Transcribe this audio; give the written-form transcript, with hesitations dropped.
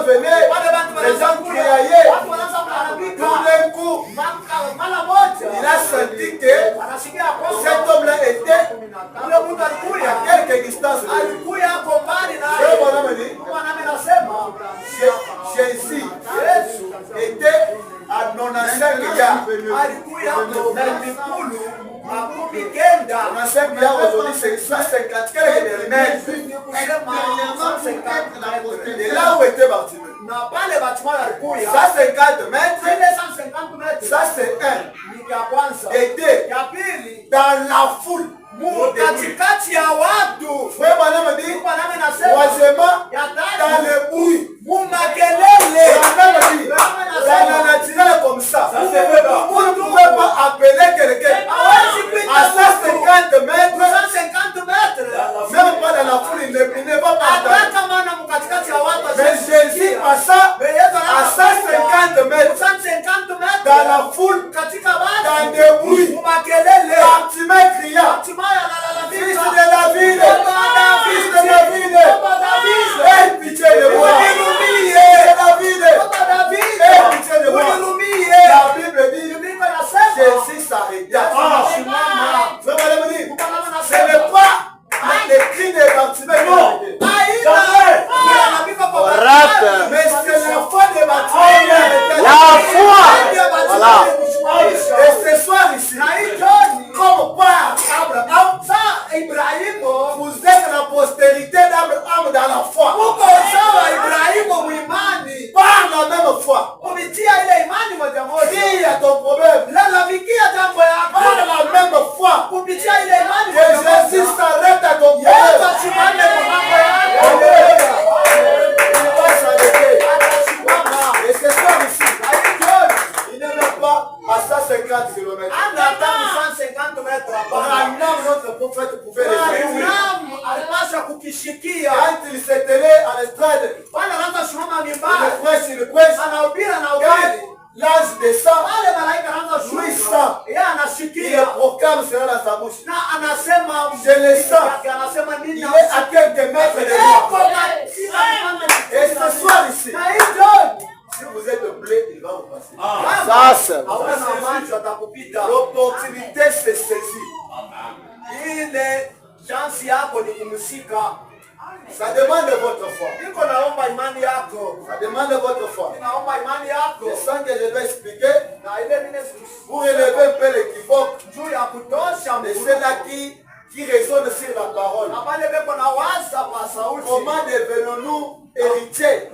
venaient, les gens criaient. Tout d'un coup, il a senti que cet homme-là était à quelque distance. Jésus était à 95 yards. 95 yards aujourd'hui, c'est 150 quelques mètres. Et là où était Bartimée, 150 mètres, ça c'est un. Et deux, dans la foule. Katikati ya watu troisièmement, dans le bruit, mumakelele comme ça. Vous ne pouvez pas appeler quelqu'un à 150 mètres, même pas dans la foule, il ne va pas attendre. Mais Jésus passa à 150 mètres dans la foule, dans le bruit. Bartimée cria, fils de David, fils de David, aie pitié de moi. David, aie pitié de moi. La Bible dit, Jésus s'arrêta. Ce n'est pas le cri de Bartimée, non. Mais c'est la foi de Bartimée. La foi. Voilà. Et ce soir ici, comme par Abraham, vous êtes la postérité d'Abraham dans la foi. Par la même foi. Dis à ton problème. Par la même foi. Que Jésus s'arrête à ton problème. Il va s'arrêter. Et ce soir ici, il n'est même pas à 150 km. Notre prophète pouvait le faire. Quand il s'est télé à l'estrade, il prêche. L'âge descend, lui sent, il proclame cela dans sa bouche. Je le sens, il est à quelques mètres de moi. Et ce soir ici, si vous êtes blé, il va vous passer. Ça c'est l'opportunité se saisit. Ça demande votre foi. Ça demande votre foi. Je sens que je dois expliquer pour relever un peu l'équivoque de ceux-là qui résonnent sur la parole. Comment devenons-nous héritiers?